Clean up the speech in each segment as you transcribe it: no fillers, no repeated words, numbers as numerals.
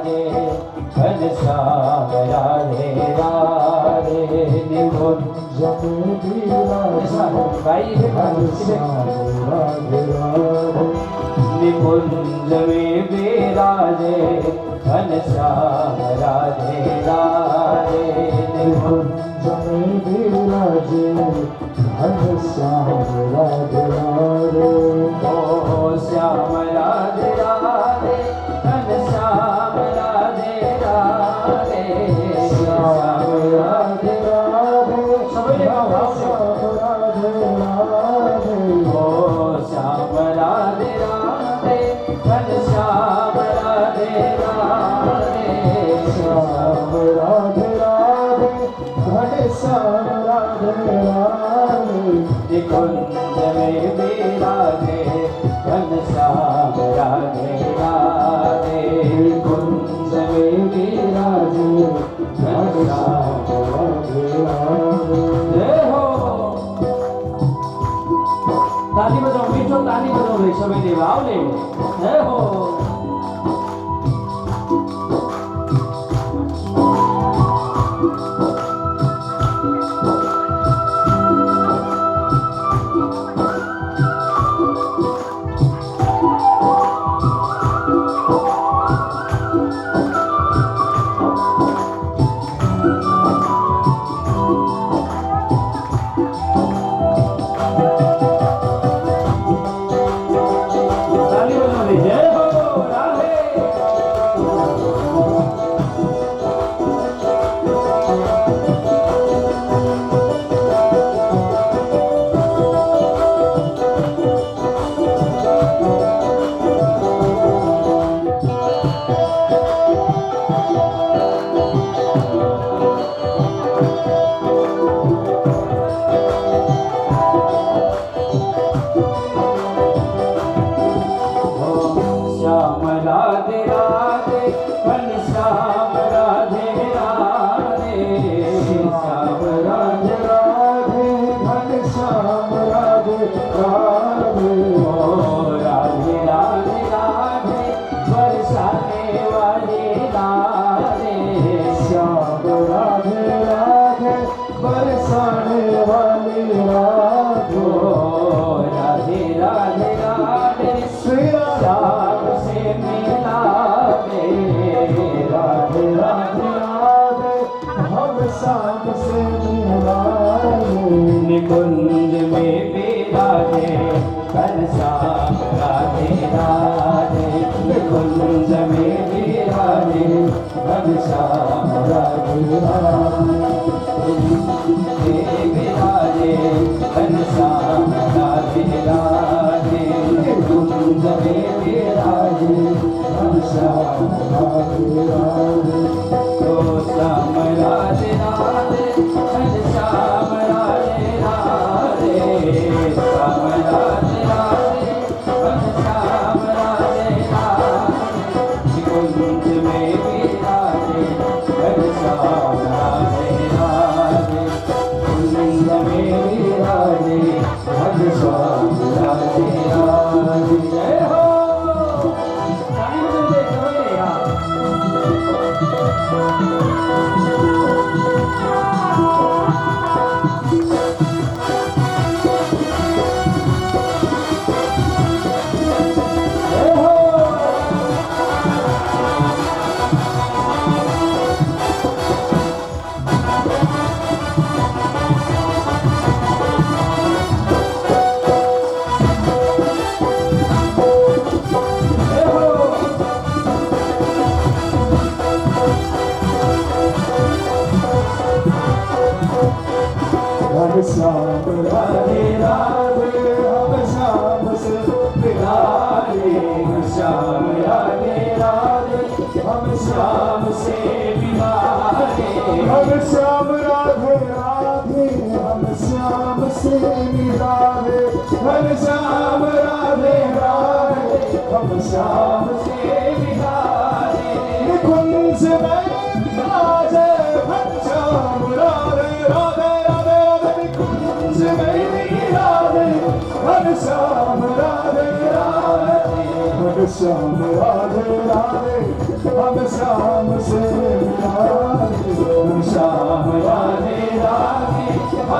राधे घनश्याम राधे राधे निकुंज में विराजे घनश्याम राधे राधे निकुंज में विराजे घनश्याम राधे राधे निकुंज में विराजे घनश्याम राधे राधे ओ श्याम राधे राधे घनश्याम राधे राधे श्याम राधे राधे सबने श्याम राधे राधे ओ श्याम राधे राधे घनश्याम राधे राधे श्याम राधे राधे घनश्याम राधे राधे निकुंज में विराजे घनश्याम राधे राधे निकुंज में विराजे घनश्याम राधे राधे जय हो ताली बजाओ मीठो ताली बजाओ रे सबे देव आवले जय हो निकुंज में विराजे घनश्याम राधे राधे निकुंज में विराजे घनश्याम राधे राधे विराजे घनश्याम राधे राधे निकुंज में विराजे घनश्याम राधे राधे तो श्याम राधे राधे घनश्याम राधे राधे श्याम राधे राधे घनश्याम राधे राधे निकुंज में विराजे घनश्याम राधे राधे निकुंज में विराजे घनश्याम राधे राधे जय हो श्याम राधे राधे हम श्याम से मिलाए श्याम राधे राधे हम श्याम से मिलाए हम श्याम राधे राधे हम श्याम से मिलाए हम श्याम राधे राधे हम श्याम से मिलाए निकुंज में विराजे घनश्याम राधे राधे घनश्याम राधे राधे घनश्याम राधे राधे हम श्याम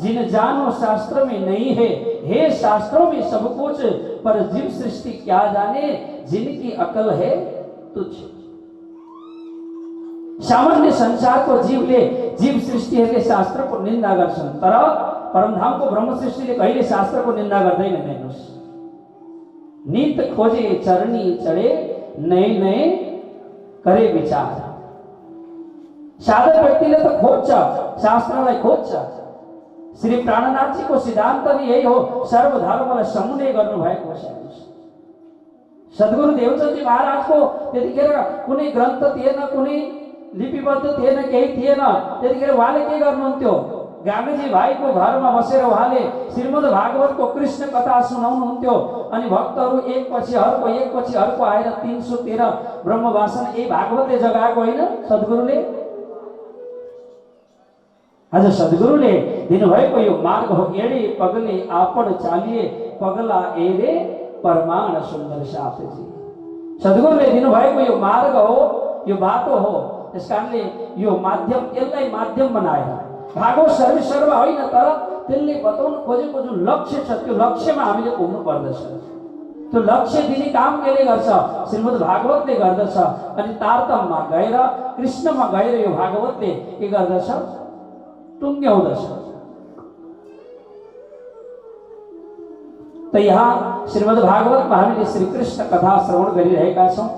जिन जानो शास्त्र में नहीं है, हे शास्त्रों में सब कुछ, पर जीव सृष्टि क्या जाने, जिनकी अकल है तुझ। सामान्य संसार को जीवले जीव सृष्टिहरूले शास्त्रको निन्दा गर्छन्, तर परमधामको ब्रह्म सृष्टिले कहिले शास्त्रको निन्दा गर्दैन। हेर्नुहोस्, नित खोजे चरणी चढे, नए नए करे विचार। साधक व्यक्तिले त खोज्छ, शास्त्रलाई खोज्छ। श्री प्राणनाथजीको सिद्धान्त नै यही हो, सर्वधर्मलाई समन्वय गर्नुभएको छ। सद्गुरु देवचन्दजी महाराजको त्यतिखेर कुनै ग्रन्थ थिएन, कुनै लिपिबद्ध थिएन, केही थिएन। त्यतिखेर उहाँले के गर्नुहुन्थ्यो, गान्धीजी भाइको घरमा बसेर उहाँले श्रीमद् भागवतको कृष्ण कथा सुनाउनुहुन्थ्यो। अनि भक्तहरू एकपछि अर्को आएर 313 ब्रह्मवासन यही भागवतले जगाएको होइन सद्गुरुले। आज सद्गुरुले दिनुभएको यो मार्ग हो, एडे पगले आपण चालिए, पगला एरे परमाण सुन्दर साथजी। सद्गुरुले दिनुभएको यो मार्ग हो, यो बाटो हो। त्यस कारणले यो माध्यम, यसलाई माध्यम बनाएर भागवत सर्व होइन, तर त्यसले बताउनु खोजेको जुन लक्ष्य छ त्यो लक्ष्यमा हामीले पुग्नु पर्दछ। त्यो लक्ष्य दिने काम केले गर्छ, श्रीमद् भागवतले गर्दछ। अनि तारतम्यमा गएर, कृष्णमा गएर यो भागवतले के गर्दछ, टुङ्ग्याउँदछ। त यहाँ श्रीमद् भागवतमा हामीले श्री कृष्ण कथा श्रवण गरिरहेका छौँ।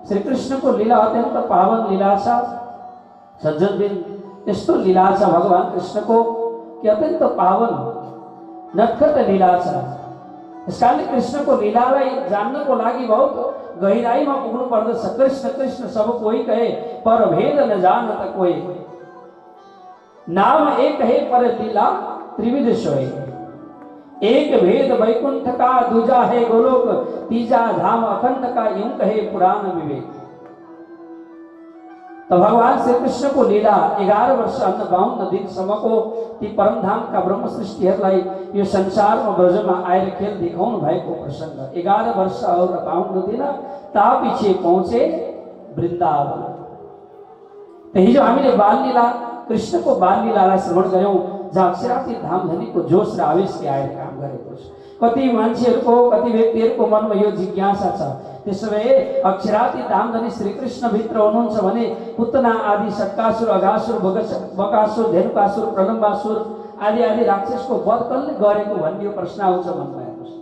श्री कृष्णको लीला अत्यन्त पावन लीला छ। सज्जनबिन, यस्तो लीला छ भगवान कृष्णको कि अत्यन्त पावन नटखट लीला छ। यस कारणले कृष्णको लीलालाई जान्नको लागि बहुत गहिराईमा पुग्नु पर्दछ। कृष्ण कृष्ण सब कोई कहे, पर भेद न जानत कोई। नाम एक है पर लीला त्रिविध सोई। एक भेद वैकुंठ का, दूजा है गोलोक, तीजा धाम अखंड का, यूं कहे पुराण विवेक। तो भगवान श्री कृष्ण को लीला 11 वर्ष 52 दिनसम्मको ती परमधाम का ब्रह्म सृष्टिहरूलाई यो संसारमा ब्रजमा आएर खेल देखाउनु भएको प्रसंग। 11 वर्ष और 52 दिन तापीछे पहुँचे वृन्दावन। तो हिजो हामीले बाल लीला, कृष्णको बाल लीलालाई श्रवण गर्यौं, जहाँ अक्षरातीत धामधनीको जोश र आवेशले आएर काम गरेको छ। कति मान्छेहरूको, कति व्यक्तिहरूको मनमा यो जिज्ञासा छ, त्यसो भए अक्षरातीत धामधनी श्री कृष्ण भित्र हुनुहुन्छ भने पुतना आदि सट्कासुर, अघासुर, बकासुर, धेनुकासुर, प्रलम्बासुर आदि आदि राक्षसको वध कसले गरेको भन्ने यो प्रश्न आउँछ मनमा। हेर्नुहोस्,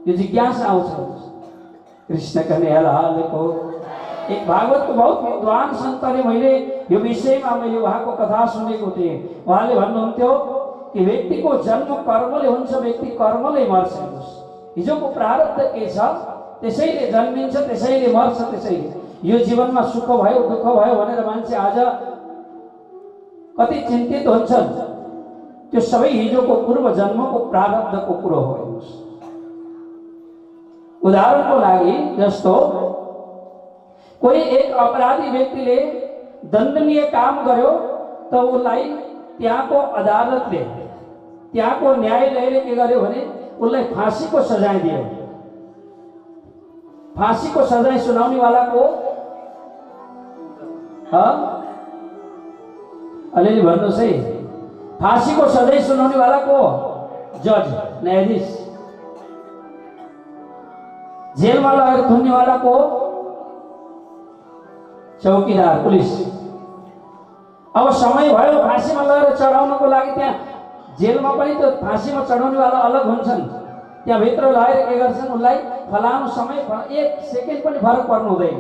यो जिज्ञासा आउँछ। कृष्ण कन्हैयालालको एक भागवतको बहुत विद्वान सन्तले मैले यो विषयमा मैले उहाँको कथा सुनेको थिएँ। उहाँले भन्नुहुन्थ्यो कि व्यक्तिको जन्म कर्मले हुन्छ, व्यक्ति कर्मले मर्छ। हिजोको प्रारब्ध के छ, त्यसैले जन्मिन्छ, त्यसैले मर्छ। त्यसैले यो जीवनमा सुख भयो, दुःख भयो भनेर मान्छे आज कति चिन्तित हुन्छन्, त्यो सबै हिजोको पूर्व जन्मको प्रारब्धको कुरो हो। उदाहरणको लागि जस्तो कोही एक अपराधी व्यक्तिले दण्डनीय काम गर्यो त उसलाई त्यहाँको अदालतले, त्यहाँको न्यायालयले के गर्यो भने उसलाई फाँसीको सजाय दियो। फाँसीको सजाय सुनाउने वाला को, अलिअलि भन्नुहोस् है, फाँसीको सजाय सुनाउने वाला को, जज, न्यायाधीश। जेलमा लगेर थुन्ने वाला को, चौकीदार, पुलिस। अब समय भयो फाँसीमा लगेर चढाउनको लागि त्यहाँ जेलमा पनि त फाँसीमा चढाउने वाला अलग हुन्छन्। त्यहाँ भित्र लगेर के गर्छन्, उसलाई फलानु समय 1 सेकेन्ड पनि फरक पर्नु हुँदैन।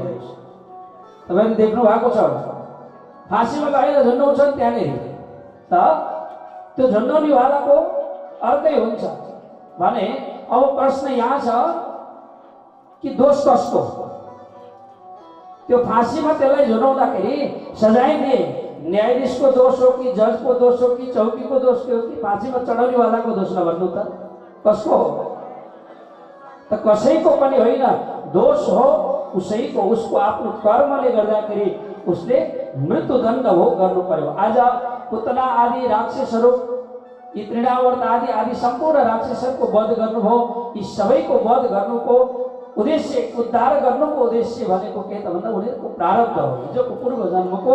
तपाईँले देख्नु भएको छ, फाँसीमा लगेर झुन्डाउँछन् त्यहाँनिर, त त्यो झुन्डाउने वालाको अर्कै हुन्छ भने। अब प्रश्न यहाँ छ कि दोष कसको? त्यो फाँसीमा त्यसलाई झुन्डाउँदाखेरि सजाय दिए न्यायाधीशको दोष हो कि जजको दोष हो कि चौकीको दोष हो कि फाँसीमा चढाउने वालाको दोष न भन्नु त कसको हो? त कसैको पनि होइन, दोष हो उसैको। उसको आफ्नो कर्मले गर्दाखेरि उसले मृत्युदण्ड भोग गर्नु पर्यो। आज पुतना आदि राक्षसहरू, यी तृणावर्त आदि आदि सम्पूर्ण राक्षसहरूको वध गर्नुभयो। यी सबैको वध गर्नुको उद्देश्य, उद्धार गर्नुको उद्देश्य भनेको के त भन्दा उनीहरूको प्रारब्ध हो। हिजोको पूर्व जन्मको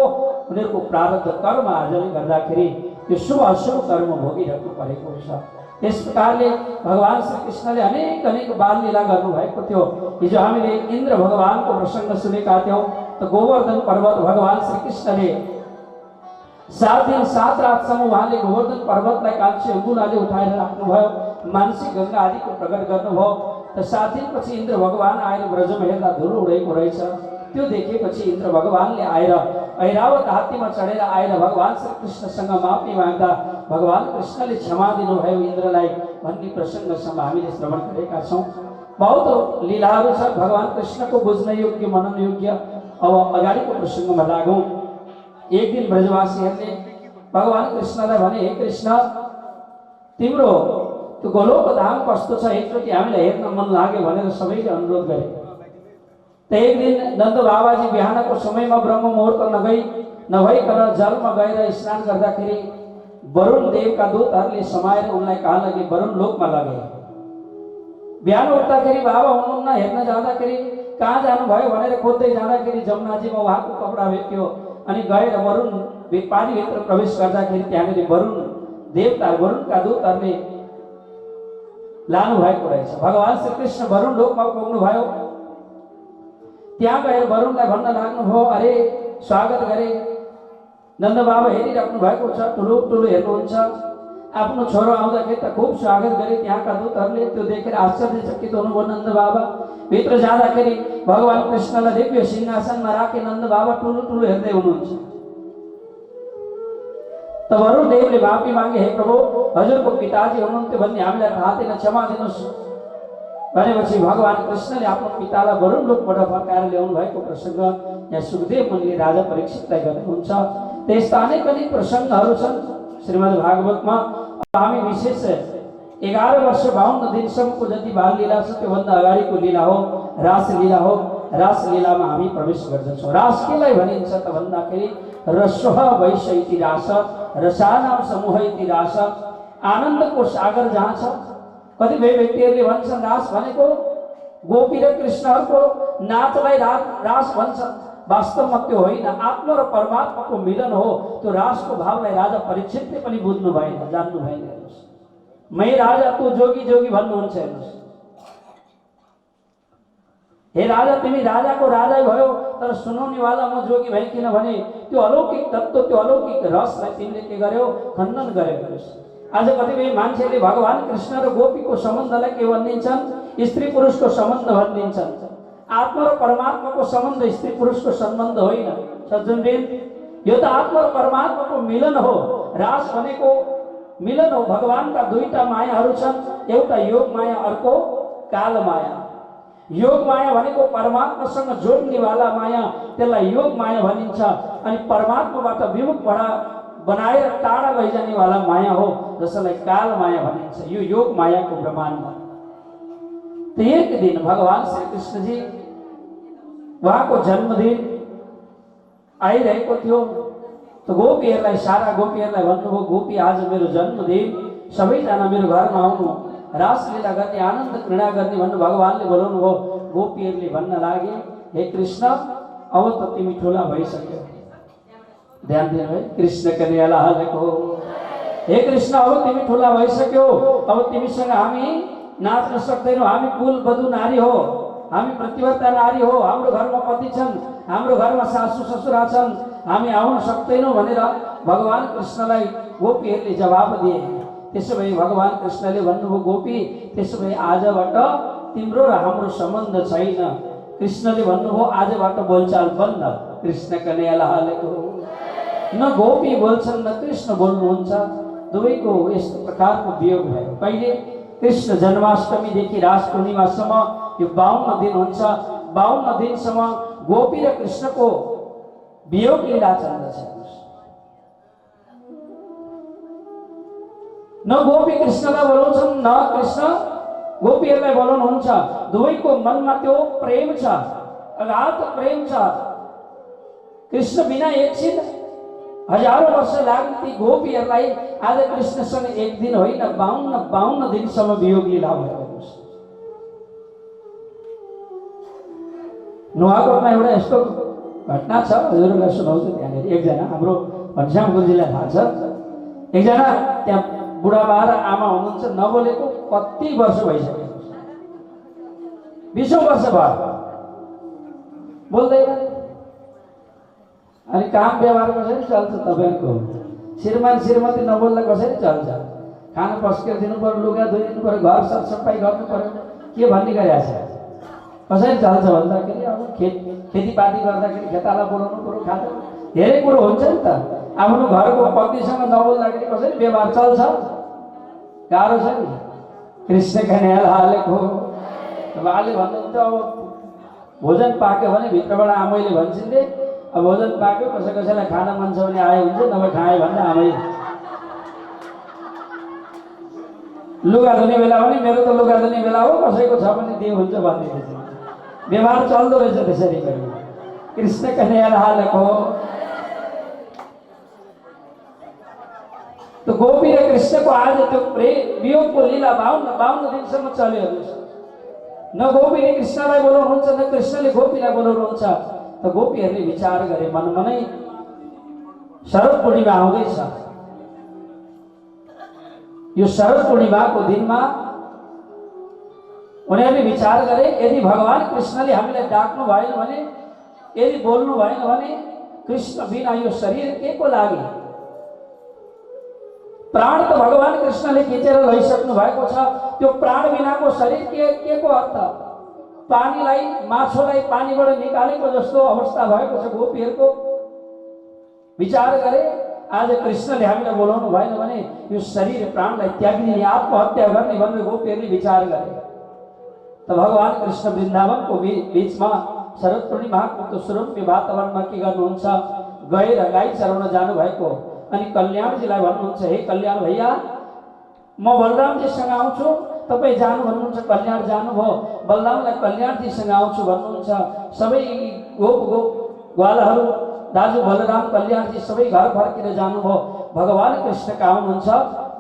उनीहरूको प्रारब्ध कर्म आजले गर्दाखेरि यो शुभ अशुभ कर्म भोगिरहेको परेको छ। यस प्रकारले भगवान श्री कृष्णले अनेक अनेक बाल लीला गर्नुभएको थियो। हिजो हामीले इन्द्र भगवानको प्रसङ्ग सुनेका थियौँ। त गोवर्धन पर्वत भगवान श्री कृष्णले 7 दिन 7 रातसम्म उहाँले गोवर्धन पर्वतलाई कान्छी अङ्गुलाले उठाएर राख्नुभयो, मानसिक गङ्गा आदिको प्रकट गर्नुभयो। त 7 दिनपछि इन्द्र भगवान आएर ब्रजमा हेर्दा धुलो उडेको रहेछ। त्यो देखेपछि इन्द्र भगवानले आएर ऐरावत हात्तीमा चढेर आएर भगवान श्री कृष्णसँग माफी माग्दा भगवान कृष्णले क्षमा दिनुभयो इन्द्रलाई भन्ने प्रसङ्गसम्म हामीले श्रवण गरेका छौँ। बहुत लीलाहरू छ भगवान कृष्णको बुझ्न योग्य, मनन योग्य। अब अगाडिको प्रसङ्गमा लागौँ। एक दिन ब्रजवासीहरूले भगवान कृष्णलाई भने, हे कृष्ण, तिम्रो त्यो गोलोक धाम कस्तो छ, एकचोटि हामीलाई हेर्न मन लाग्यो भनेर सबैले अनुरोध गरे। त एक दिन नन्द बाबाजी बिहानको समयमा ब्रह्म मुहुर्त नभइकन जलमा गएर स्नान गर्दाखेरि वरुण देवका दूतहरूले समाएर उनलाई कहाँ लगे? वरुण लोकमा लगे। बिहान उठ्दाखेरि बाबा हुनुहुन्न, हेर्न जाँदाखेरि कहाँ जानुभयो भनेर खोज्दै जाँदाखेरि जमुनाजीमा उहाँको कपडा भेट्यो। अनि गएर वरुण पानीभित्र प्रवेश गर्दाखेरि त्यहाँनिर वरुण देवता, वरुणका दूतहरूले लानु भएको रहेछ। भगवान श्री कृष्ण वरुण लोकमा पुग्नुभयो। त्यहाँ गएर वरुणलाई भन्न लाग्नुभयो, अरे स्वागत गरे, नन्द बाबा हेरिराख्नु भएको छ, ठुलो ठुलो हेर्नुहुन्छ, आफ्नो छोरो आउँदाखेरि त खुब स्वागत गरे। त्यहाँका दूतहरूले त्यो देखेर आश्चर्यचकित हुनुभयो। नन्द बाबा भित्र जाँदाखेरि भगवान कृष्णलाई दिव्य सिंहासनमा राखे नन्द बाबा ठुलो ठुलो हेर्दै हुनुहुन्छ। त वरुण देवले माफी मागे, हे प्रभु, हजुरको पिताजी हुनुहुन्थ्यो भन्ने हामीलाई थाहा थिएन, क्षमा दिनुहोस् भनेपछि भगवान कृष्णले आफ्नो पितालाई वरुण लोकबाट फर्काएर ल्याउनु भएको प्रसङ्ग यहाँ सुखदेव मुनिले राजा परीक्षितलाई गर्नुहुन्छ। त्यस्ता अनेक अनेक प्रसङ्गहरू छन् श्रीमद् भागवतमा। हामी विशेष 11 वर्ष 52 दिनसम्मको जति बाल लीला छ त्योभन्दा अगाडिको लीला हो रासलीला हो। रासलीलामा हामी प्रवेश गर्दछौँ। रास केलाई भनिन्छ त भन्दाखेरि रसः वैश इति रास, रसानां समूह इति रास, आनन्दको सागर जहाँ छ। कतिपय व्यक्तिहरूले भन्छन् रास भनेको गोपी र कृष्णहरूको नाचलाई रास भन्छन्। वास्तवमा त्यो होइन, आत्मा र परमात्माको मिलन हो। त्यो रासको भावलाई राजा परीक्षितले पनि बुझ्नु भएन, जान्नु भएन। हेर्नुहोस्, मै राजा तू जोगी जोगी भन्नुहुन्छ। हेर्नुहोस्, हे राजा, तिमी राजाको राजै भयो तर सुनाउनेवाला म जोगी भएँ, किनभने त्यो अलौकिक तत्त्व, त्यो अलौकिक रसलाई तिमीले के गर्यौ? खण्डन गर्यौ। आज कतिपय मान्छेले भगवान कृष्ण र गोपीको सम्बन्धलाई के भनिदिन्छन्? स्त्री पुरुषको सम्बन्ध भनिदिन्छन्। आत्मा र परमात्माको सम्बन्ध स्त्री पुरुषको सम्बन्ध होइन सज्जनवृन्द, यो त आत्मा र परमात्माको मिलन हो। रास भनेको मिलन हो। भगवानका दुईटा मायाहरू छन्, एउटा योग माया, अर्को काल माया। योग माया भनेको परमात्मासँग जोड्नेवाला माया, त्यसलाई योग माया भनिन्छ। अनि परमात्माबाट विमुख बनाएर टाढा लैजानेवाला माया हो, जसलाई काल माया भनिन्छ। यो योग मायाको ब्रह्माण्ड। त एक दिन भगवान श्री कृष्णजी उहाँको जन्मदिन आइरहेको थियो। त गोपीहरूलाई, सारा गोपीहरूलाई भन्नुभयो, गोपी आज मेरो जन्मदिन, सबैजना मेरो घरमा आउनु, रासलीला गर्ने, आनन्द क्रीडा गर्ने भन्नु भगवानले बोलाउनु भयो। गोपीहरूले भन्न लागे, हे कृष्ण, अब त तिमी ठुला भइसक्यो। ध्यान दिनु है, कृष्ण कन्याला हालेको, हे कृष्ण, अब तिमी ठुला भइसक्यो, अब तिमीसँग हामी नाच्न सक्दैनौँ। हामी कुल वधु नारी हो, हामी प्रतिव्रता नारी हो, हाम्रो घरमा पति छन्, हाम्रो घरमा सासू ससुरा छन्, हामी आउन सक्दैनौँ भनेर भगवान कृष्णलाई गोपीहरूले जवाब दिए। त्यसो भए भगवान कृष्णले भन्नुभयो, गोपी, त्यसो भए आजबाट तिम्रो र हाम्रो सम्बन्ध छैन। कृष्णले भन्नुभयो, आजबाट बोलचाल बन्द। कृष्ण कन्याला हालेको, न गोपी बोल्छन् न कृष्ण बोल्नुहुन्छ। दुवैको यस्तो प्रकारको वियोग भयो। कहिले? कृष्ण जन्माष्टमीदेखि रास पूर्णिमासम्म यो 52 दिन हुन्छ। 52 दिनसम्म गोपी र कृष्णको वियोग लीला चल्दछ। न गोपी कृष्णलाई बोलाउँछन्, न कृष्ण गोपीहरूलाई बोलाउनुहुन्छ। दुवैको मनमा त्यो प्रेम छ, अगाध प्रेम छ। कृष्ण बिना एकछिन हजारौं वर्ष लाग्ने गोपीहरूलाई आज कृष्णसँग एक दिन होइन 52 दिनसम्म वियोग लीला भयो। नुवाकोटमा एउटा यस्तो घटना छ, हजुरहरूलाई सुनाउँछु। त्यहाँनिर एकजना हाम्रो घनश्याम गुरुजीलाई थाहा छ, एकजना त्यहाँ बुढाबा र आमा हुनुहुन्छ, नबोलेको कति वर्ष भइसक्यो, 20 वर्ष भयो बोल्दैन। अनि काम व्यवहार कसरी चल्छ तपाईँको? श्रीमान श्रीमती नबोल्दा कसरी चल्छ? खाना पस्केर दिनु पर्यो, लुगा धोइदिनु पर्यो, घर सरसफाइ गर्नु पर्यो, के भन्ने गरिरहेको छ? कसरी चल्छ भन्दाखेरि अब खेतीपाती गर्दाखेरि खेताला बोलाउनु पर्यो, खाजा धेरै कुरो हुन्छ नि त। आफ्नो घरको पत्नीसँग नबोल्दाखेरि कसरी व्यवहार चल्छ? गाह्रो छ नि। कृष्ण कन्हैया लालको। बाले भन्नुहुन्छ अब भोजन पाक्यो भने भित्रबाट आमैले भन्छन्, अब भोजन पाक्यो, कसैलाई खाना मन छ भने आयो हुन्छ, नभए खायो भने आमै। लुगा धुने बेला पनि मेरो त लुगा धुने बेला हो, कसैको छ भने दिए हुन्छ भनिदिन्छ। व्यवहार चल्दो रहेछ त्यसरी पनि। कृष्ण कन्हैया लालको। तो गोपी र कृष्णको आज त्यो प्रेम वियोगको लीला 52 दिनसम्म चल्यो हेर्नुहोस्। न गोपीले कृष्णलाई बोलाउनुहुन्छ, न कृष्णले गोपीलाई बोलाउनुहुन्छ। त गोपीहरूले विचार गरे, मनमनै शरद पूर्णिमा आउँदैछ। यो शरद पूर्णिमाको दिनमा उनीहरूले विचार गरे, यदि भगवान कृष्णले हामीलाई डाक्नु भएन भने, यदि बोल्नु भएन भने, कृष्ण बिना यो शरीर के को लागि? प्राण त भगवान कृष्णले खिचेर लैसक्नु भएको छ। त्यो प्राण बिनाको शरीर के को अर्थ? पानीलाई, माछोलाई पानीबाट निकालेको जस्तो अवस्था भएको छ गोपीहरूको। विचार गरे, आज कृष्णले हामीलाई बोलाउनु भएन भने यो शरीर प्राणलाई त्याग्ने, आत्महत्या गर्ने भनेर गोपीहरूले विचार गरे। त भगवान कृष्ण वृन्दावनको बीचमा शरद पूर्णिमाको त्यो सुरम्य वातावरणमा के गर्नुहुन्छ? गएर गाई चराउन जानुभएको। अनि कल्याणजीलाई भन्नुहुन्छ, हे कल्याण भैया, म बलरामजीसँग आउँछु, तपाईँ जानु भन्नुहुन्छ, कल्याण जानुभयो, बलरामलाई कल्याणजीसँग आउँछु भन्नुहुन्छ। सबै गोप ग्वालाहरू, दाजु बलराम, कल्याणजी सबै घर फर्केर जानुभयो। भगवान कृष्ण कहाँ हुनुहुन्छ?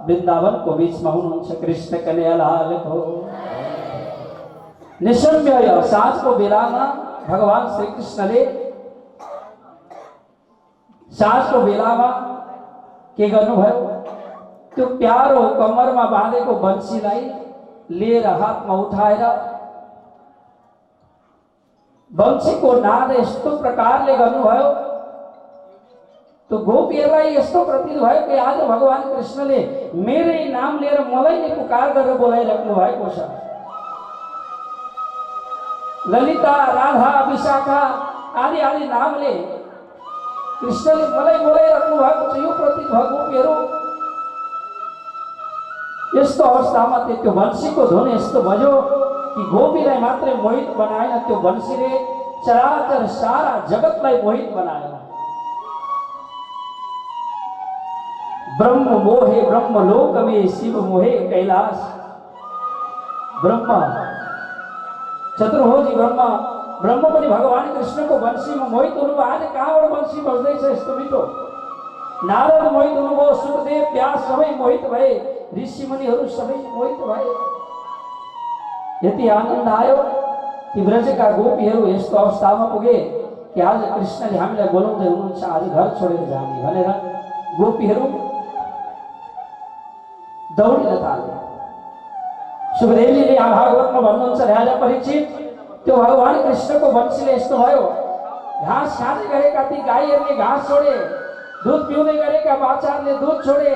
वृन्दावनको बीचमा हुनुहुन्छ। कृष्ण कन्हैया लालको। निसम्य साँझको बेलामा भगवान श्री कृष्णले साँझको बेलामा के गर्नुभयो? त्यो प्यारो कम्मरमा बाँधेको बन्सीलाई लिएर हातमा उठाएर बन्सीको नाद यस्तो प्रकारले गर्नुभयो, तो गोपीहरूलाई यस्तो प्रतीत भयो कि आज भगवान कृष्णले मेरै नाम लिएर मलाई नै पुकार गरेर बोलाइराख्नु भएको छ। ललिता, राधा, विशाखा आदि आदि नामले कृष्णले मलाई बोलाइराख्नु भएको छ। यो प्रतीत भयो गोपीहरू। यस्तो अवस्थामा त्यो बन्सीको धुन यस्तो बज्यो कि गोपीलाई मात्रै मोहित बनाएन, त्यो बन्सीले चराचर सारा जगतलाई मोहित बनायो। ब्रह्म मोहे ब्रह्मलोक में, शिव मोहे कैलाश। ब्रह्म चतुर्भुजी ब्रह्म पनि भगवान कृष्णको वंशीमा मोहित हुनुभयो। आज कहाँबाट वंशी बज्दैछ यस्तो मिठो? नारद मोहित हुनुभयो, सुखदेव, व्यास सबै मोहित भए, ऋषि मुनिहरू सबै मोहित भए। यति आनन्द आयो कि ब्रजका गोपीहरू यस्तो अवस्थामा पुगे कि आज कृष्णले हामीलाई बोलाउँदै हुनुहुन्छ, आज घर छोडेर जाने भनेर गोपीहरू दौडिन थाले। सुखदेवजीले भागवतमा भन्नुहुन्छ, राजा परीक्षित, त्यो भगवान कृष्णको वंशीले यस्तो भयो। घाँस खाँदै गरेका ती गाईहरूले घाँस छोडे, दुध पिउँदै गरेका बाछाहरूले दुध छोडे,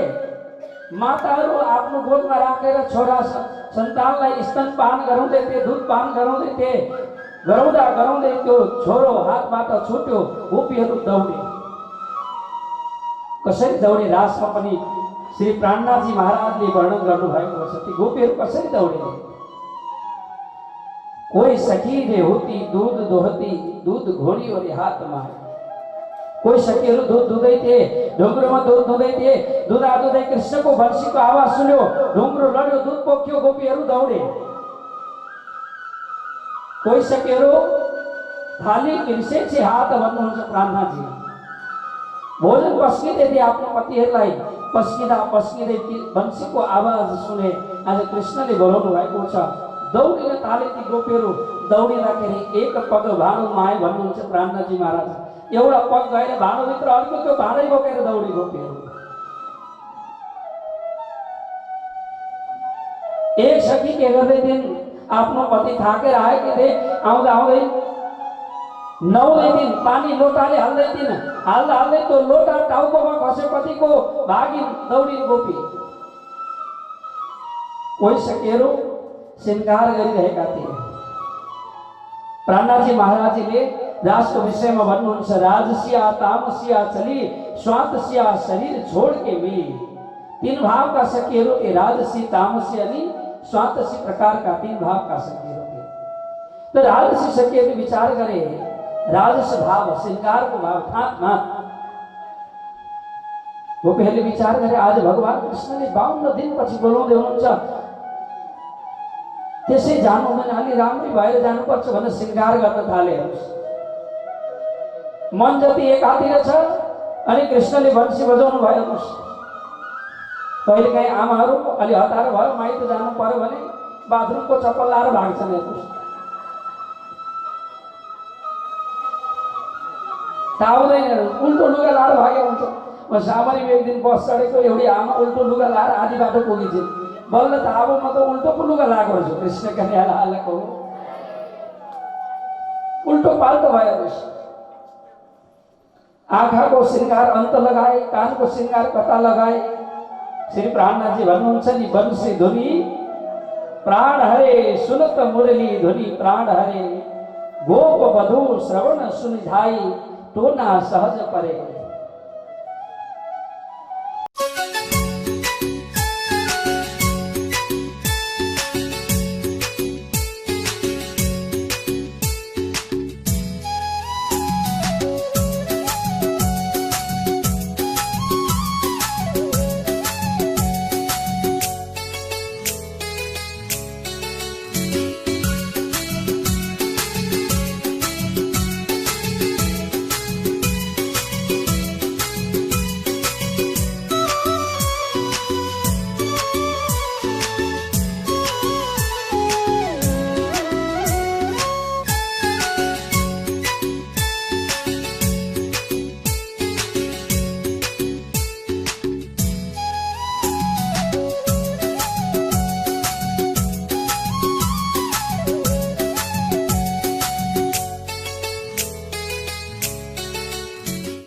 माताहरू आफ्नो गोदमा राखेर छोरा सन्तानलाई स्तनपान गराउँदै थिए, दुधपान गराउँदै थिए। गराउँदै त्यो छोरो हातबाट छुट्यो, गोपीहरू दौडे। कसरी दौडे? रासमा पनि श्री प्राणनाथजी महाराजले वर्णन गर्नुभएको छ। ती गोपीहरू कसरी दौडे? कोई सखी रे होती दूध दोहती, दूध घोड़ी और हाथ में। कोई सखीहरू दूध दुँदै थिए, ढुङ्ग्रोमा दूध दुँदै थिए। दुँदा दुँदै कृष्णको वंशीको आवाज सुन्यो, ढुङ्ग्रो लड्यो, दूध पोख्यो, गोपीहरू दौडे। कोही सखीहरू थाली किर्सेछे हात भन्नुहुन्छ प्राणनाथजी। भोजन पस्किँदै थिए, आफ्नो पतिहरूलाई पस्किँदै वंशीको आवाज सुने। आज कृष्णले बोलाउनु भएको छ। दौडिन थाले ती गोपीहरू। दौडिँदाखेरि एक पग भाँडोमा आए भन्नुहुन्छ प्राणनाथजी महाराज। एउटा पग गएर भाँडोभित्र अर्को त्यो भाँडै बोकेर दौडी गोपीहरू। एक सखी के गर्दै दिन आफ्नो पति थाकेर आएकी थिए। आउँदा आउँदै 9औं दिन पानी लोटाले हाल्दै त्यो लोटा टाउकोमा खस्यो पतिको, भागिन दौडिन गोपी। कोही सखीहरू श्रृंगार गरिरहेका थिए। प्राणनाथजी महाराजजीले राजको विषयमा भन्नुहुन्छ, राजसिया तामसिया चली स्वातसिया शरीर छोड़ के मिली। 3 भाव का सखीहरू थे, राजसी तामसी अनि स्वातसी प्रकार का 3 भाव का सखीहरू थे। तो राजसी सखीहरूले विचार गरे, राजस भाव श्रृंगार को भाव ठाकमा गोपीहरूले विचार गरे, आज भगवान कृष्णले 52 दिनपछि बोलाउँदै हुनुहुन्छ, त्यसै जानु हुँदैन, अलि राम्रै भएर जानुपर्छ भनेर श्रृंगार गर्न थाले। मन जति एकातिर छ अनि कृष्णले वंशी बजाउनु भयो। कहिले काहीँ आमाहरू अलि हतार भयो, माइत जानु पर्यो भने बाथरुमको चप्पल लाएर भाग्छन्। आउँदैन, उल्टो लुगा लाएर भागे हुन्छ। म सामरी एक दिन बस चढेको, एउटी आमा उल्टो लुगा लाएर आधी बाटो पुगिन्छन्। बल्ल त अब म त उल्टोको लुगा लगाएको छु, कृष्ण कन्याको उल्टो पाल्टो भयो। आँखा को श्रृंगार अंत लगाए, कान को श्रृंगार कता लगाए। श्री प्राणनाथ जी भन्नुहुन्छ नि, बंशी धुनी प्राण हरे सुनत मुरली धुनी प्राण हरे, गोप वधु श्रवण सुनिधाई टोना सहज परे।